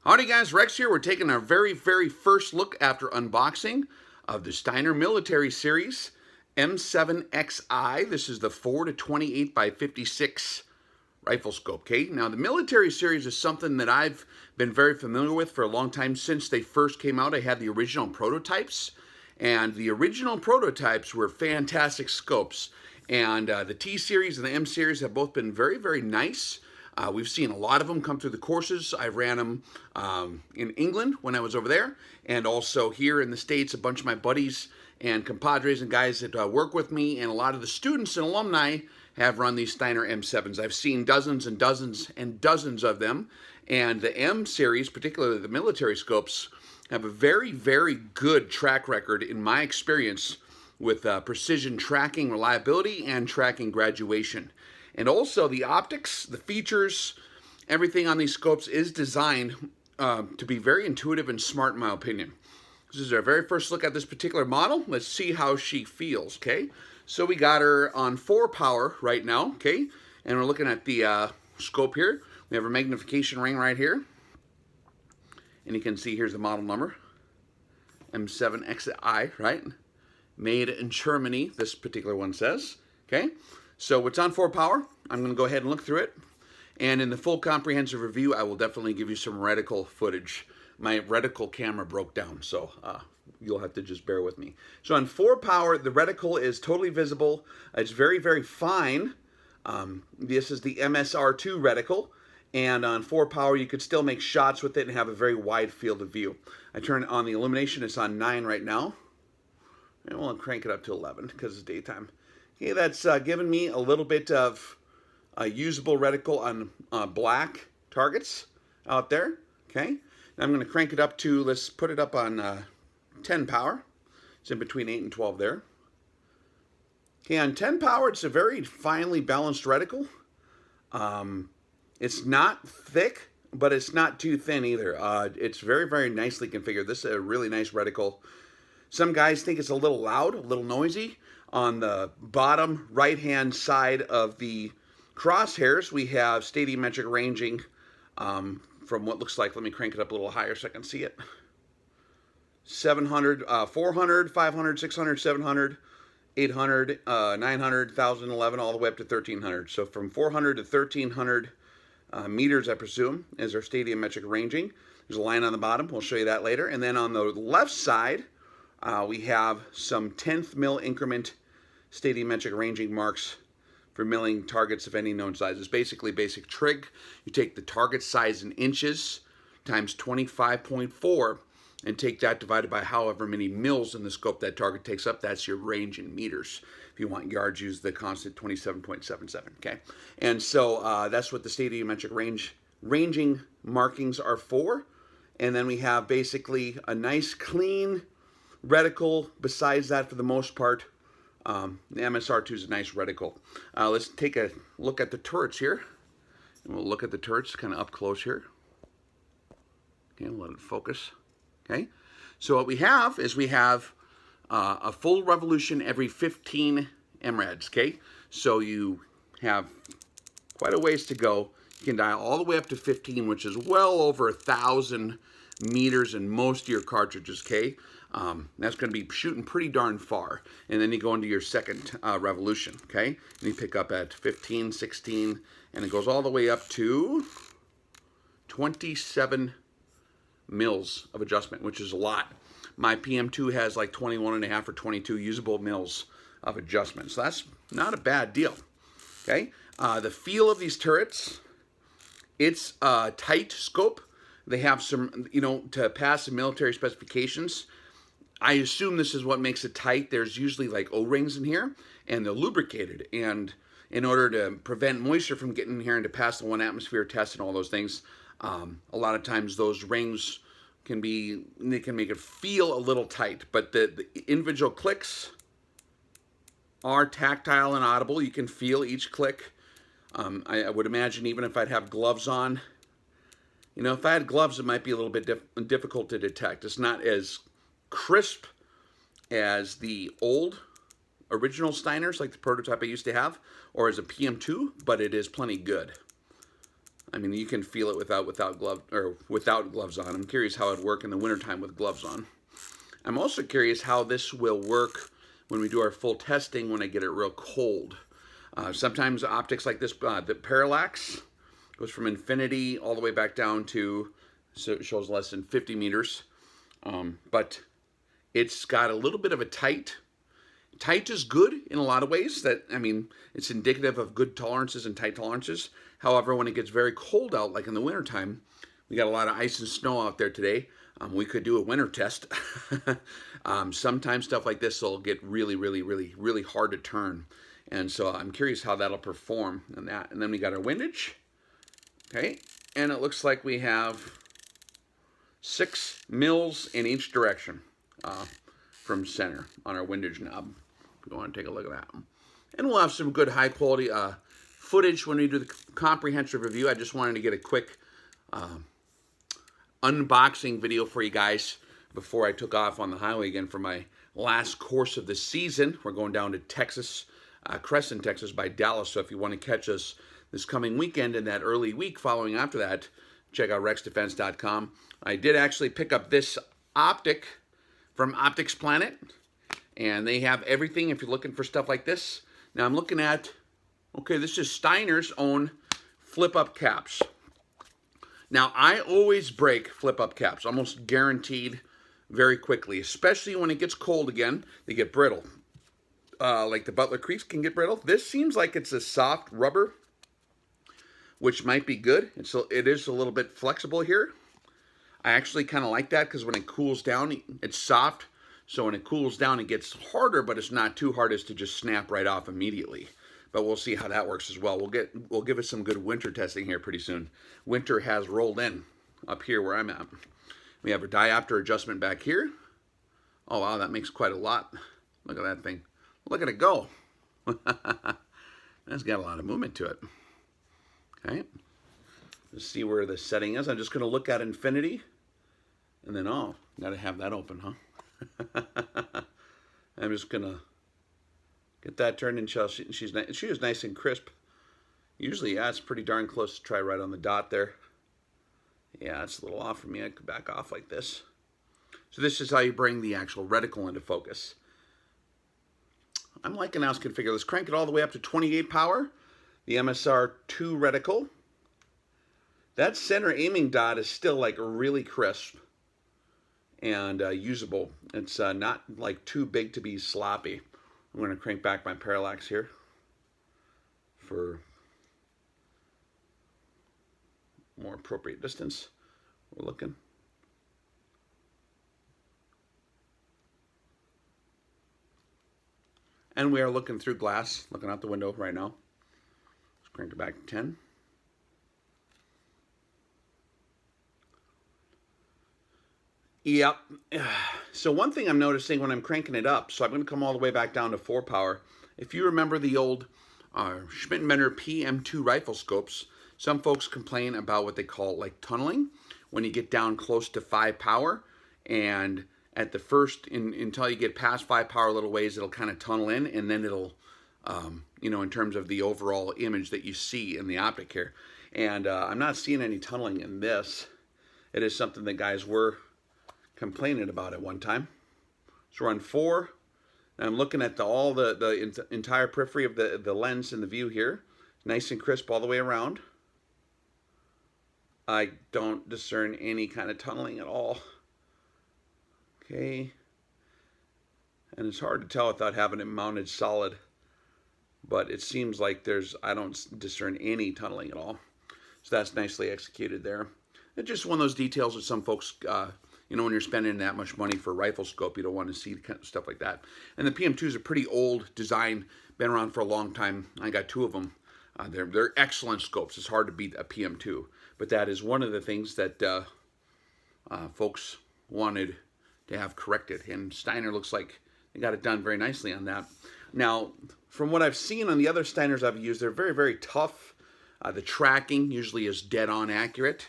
Howdy guys, Rex here. We're taking our very first look after unboxing of the Steiner Military Series M7Xi. This is the 4-28x56 Riflescope. Okay, now the Military Series is something that I've been very familiar with for a long time. Since they first came out, I had the original prototypes, and the original prototypes were fantastic scopes. And the T Series and the M Series have both been very nice. We've seen a lot of them come through the courses. I ran them in England when I was over there, and also here in the States. A bunch of my buddies and compadres and guys that work with me, and a lot of the students and alumni have run these Steiner M7s. I've seen dozens and dozens and dozens of them, and the M series, particularly the military scopes, have a very good track record in my experience with precision tracking, reliability, and tracking graduation. And also the optics, the features, everything on these scopes is designed to be very intuitive and smart in my opinion. This is our very first look at this particular model. Let's see how she feels, okay? So we got her on 4 power right now, okay? And we're looking at the scope here. We have our magnification ring right here. And you can see here's the model number. M7Xi, right? Made in Germany, this particular one says, okay? So it's on 4 power. I'm going to go ahead and look through it. And in the full comprehensive review, I will definitely give you some reticle footage. My reticle camera broke down, so you'll have to just bear with me. So on 4 power, the reticle is totally visible. It's very fine. This is the MSR2 reticle. And on 4 power, you could still make shots with it and have a very wide field of view. I turn on the illumination. It's on 9 right now. And we'll crank it up to 11 because it's daytime. Okay, that's given me a little bit of a usable reticle on black targets out there. Okay, now I'm going to crank it up to, let's put it up on 10 power. It's in between 8 and 12 there. Okay, on 10 power, it's a very finely balanced reticle. It's not thick, but it's not too thin either. It's very nicely configured. This is a really nice reticle. Some guys think it's a little loud, a little noisy. On the bottom right-hand side of the crosshairs, we have stadium-metric ranging from what looks like, let me crank it up a little higher so I can see it, 700, 400, 500, 600, 700, 800, 900, 1,000, 11, all the way up to 1,300. So from 400 to 1,300 meters, I presume, is our stadium-metric ranging. There's a line on the bottom. We'll show you that later. And then on the left side, we have some 10th mil increment stadium-metric ranging marks for milling targets of any known size. It's basically basic trig. You take the target size in inches times 25.4 and take that divided by however many mils in the scope that target takes up. That's your range in meters. If you want yards, use the constant 27.77, okay? And so that's what the stadium-metric ranging markings are for. And then we have basically a nice clean reticle. Besides that, for the most part, the MSR2 is a nice reticle. Let's take a look at the turrets here. And we'll look at the turrets kind of up close here. Okay, we'll let it focus. Okay, so what we have is we have a full revolution every 15 MRADs. Okay, so you have quite a ways to go. You can dial all the way up to 15, which is well over 1,000 meters in most of your cartridges. Okay. That's going to be shooting pretty darn far. And then you go into your second revolution, okay? And you pick up at 15, 16, and it goes all the way up to 27 mils of adjustment, which is a lot. My PM2 has like 21.5 or 22 usable mils of adjustment. So that's not a bad deal, okay? The feel of these turrets, it's a tight scope. They have some, you know, to pass the military specifications. I assume this is what makes it tight. There's usually like O-rings in here, and they're lubricated. And in order to prevent moisture from getting in here and to pass the 1 atmosphere test and all those things, a lot of times those rings can make it feel a little tight. But the individual clicks are tactile and audible. You can feel each click. I would imagine even if I'd have gloves on, you know, if I had gloves, it might be a little bit difficult to detect. It's not as crisp as the old original Steiners, like the prototype I used to have, or as a PM2, but it is plenty good. I mean, you can feel it without gloves on. I'm curious how it'd work in the wintertime with gloves on. I'm also curious how this will work when we do our full testing when I get it real cold. Sometimes optics like this, the parallax goes from infinity all the way back down to, so it shows less than 50 meters. But it's got a little bit of a tight. Tight is good in a lot of ways. I mean, it's indicative of good tolerances and tight tolerances. However, when it gets very cold out, like in the wintertime, we got a lot of ice and snow out there today. We could do a winter test. Sometimes stuff like this will get really hard to turn. And so I'm curious how that'll perform in that. And then we got our windage. Okay, and it looks like we have 6 mils in each direction from center on our windage knob. If you want to take a look at that. And we'll have some good high quality footage when we do the comprehensive review. I just wanted to get a quick unboxing video for you guys before I took off on the highway again for my last course of the season. We're going down to Texas, Crescent, Texas by Dallas. So if you want to catch us this coming weekend and that early week following after that, check out rexdefense.com. I did actually pick up this optic from Optics Planet, and they have everything if you're looking for stuff like this. Now I'm looking at, okay, this is Steiner's own flip-up caps. Now I always break flip-up caps, almost guaranteed, very quickly, especially when it gets cold again. They get brittle. Like the Butler Creeks can get brittle. This seems like it's a soft rubber, which might be good. It is a little bit flexible here. I actually kind of like that because when it cools down, it's soft. So when it cools down, it gets harder, but it's not too hard as to just snap right off immediately. But we'll see how that works as well. We'll give it some good winter testing here pretty soon. Winter has rolled in up here where I'm at. We have a diopter adjustment back here. Oh wow, that makes quite a lot. Look at that thing. Look at it go. That's got a lot of movement to it. Okay. Let's see where the setting is. I'm just going to look at infinity. And then, oh, got to have that open, huh? I'm just going to get that turned and she is nice and crisp. Usually, yeah, it's pretty darn close to try right on the dot there. Yeah, it's a little off for me. I could back off like this. So this is how you bring the actual reticle into focus. I'm liking how it's configured. Let's crank it all the way up to 28 power. The MSR2 reticle. That center aiming dot is still like really crisp and usable. It's not like too big to be sloppy. I'm going to crank back my parallax here for more appropriate distance. We're looking. And we are looking through glass, looking out the window right now. Let's crank it back to 10. Yep. So one thing I'm noticing when I'm cranking it up, so I'm going to come all the way back down to 4 power. If you remember the old Schmidt-Bender PM2 rifle scopes, some folks complain about what they call like tunneling when you get down close to 5 power, and at the first, until you get past 5 power a little ways, it'll kind of tunnel in, and then it'll, you know, in terms of the overall image that you see in the optic here. And I'm not seeing any tunneling in this. It is something that guys were complaining about at one time. So we're on 4. And I'm looking at all the entire periphery of the lens in the view here. Nice and crisp all the way around. I don't discern any kind of tunneling at all. Okay. And it's hard to tell without having it mounted solid. But it seems like I don't discern any tunneling at all. So that's nicely executed there. It's just one of those details that some folks, you know, when you're spending that much money for a rifle scope, you don't want to see kind of stuff like that. And the PM2 is a pretty old design, been around for a long time. I got 2 of them. They're excellent scopes. It's hard to beat a PM2. But that is one of the things that folks wanted to have corrected. And Steiner looks like they got it done very nicely on that. Now, from what I've seen on the other Steiners I've used, they're very tough. The tracking usually is dead on accurate.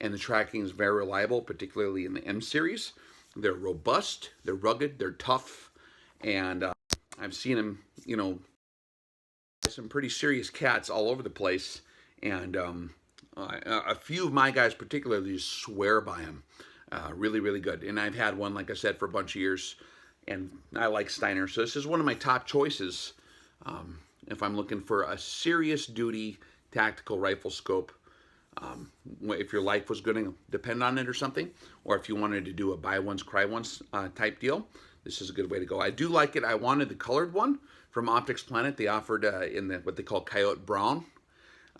And the tracking is very reliable, particularly in the M series. They're robust, they're rugged, they're tough, and I've seen them, you know, some pretty serious cats all over the place, and A few of my guys particularly swear by them. Really, really good. And I've had one, like I said, for a bunch of years, and I like Steiner. So this is one of my top choices if I'm looking for a serious duty tactical rifle scope. If your life was going to depend on it or something, or if you wanted to do a buy once, cry once type deal, this is a good way to go. I do like it. I wanted the colored one from Optics Planet. They offered in what they call Coyote Brown.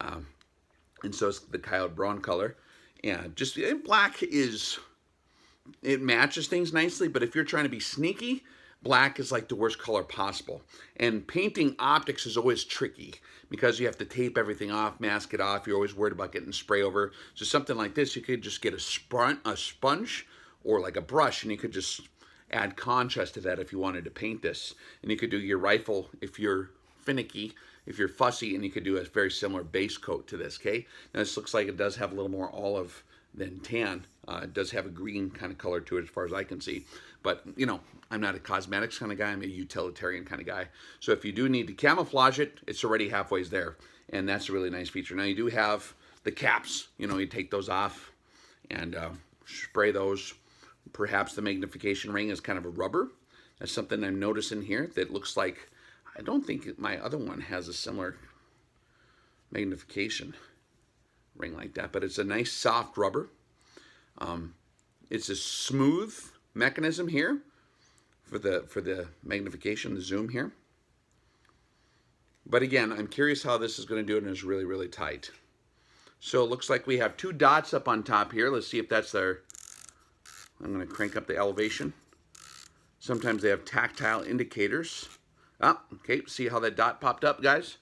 And so it's the Coyote Brown color. And just black it matches things nicely, but if you're trying to be sneaky, black is like the worst color possible. And painting optics is always tricky because you have to tape everything off, mask it off. You're always worried about getting spray over. So something like this, you could just get a sponge or like a brush, and you could just add contrast to that if you wanted to paint this. And you could do your rifle if you're finicky, if you're fussy, and you could do a very similar base coat to this, okay? Now this looks like it does have a little more olive than tan. It does have a green kind of color to it as far as I can see. But, you know, I'm not a cosmetics kind of guy. I'm a utilitarian kind of guy. So if you do need to camouflage it, it's already halfway there. And that's a really nice feature. Now you do have the caps. You know, you take those off and spray those. Perhaps the magnification ring is kind of a rubber. That's something I'm noticing here that looks like, I don't think my other one has a similar magnification ring like that, but it's a nice soft rubber. It's a smooth mechanism here for the magnification, the zoom here. But again, I'm curious how this is going to do it, and it's really, really tight. So it looks like we have two dots up on top here. Let's see if that's their, I'm going to crank up the elevation. Sometimes they have tactile indicators. Ah, okay, see how that dot popped up, guys?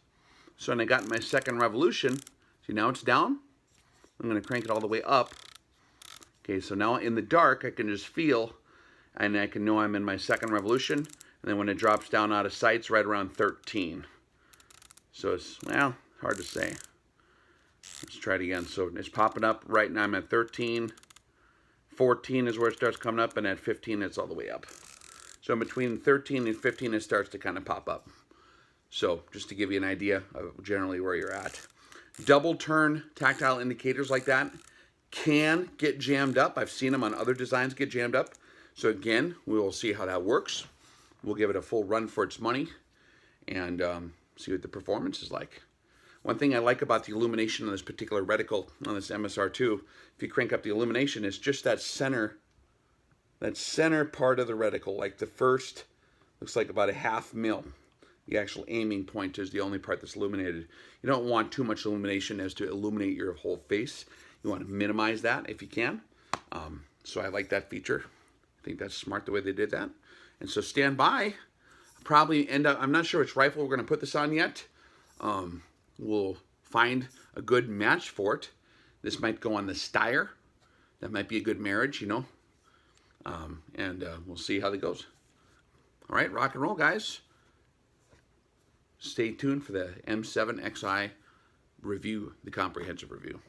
So when I got my second revolution, see now it's down? I'm going to crank it all the way up. Okay, so now in the dark, I can just feel, and I can know I'm in my second revolution. And then when it drops down out of sight, it's right around 13. So it's, well, hard to say. Let's try it again. So it's popping up. Right now I'm at 13. 14 is where it starts coming up, and at 15 it's all the way up. So in between 13 and 15 it starts to kind of pop up. So just to give you an idea of generally where you're at. Double turn tactile indicators like that can get jammed up. I've seen them on other designs get jammed up. So again, we will see how that works. We'll give it a full run for its money and see what the performance is like. One thing I like about the illumination on this particular reticle, on this MSR2, if you crank up the illumination, it's just that center part of the reticle, like the first, looks like about a ½ mil. The actual aiming point is the only part that's illuminated. You don't want too much illumination as to illuminate your whole face. You want to minimize that if you can. So I like that feature. I think that's smart the way they did that. And so stand by. Probably end up, I'm not sure which rifle we're going to put this on yet. We'll find a good match for it. This might go on the Steiner. That might be a good marriage, you know. We'll see how that goes. All right, rock and roll, guys. Stay tuned for the M7Xi review, the comprehensive review.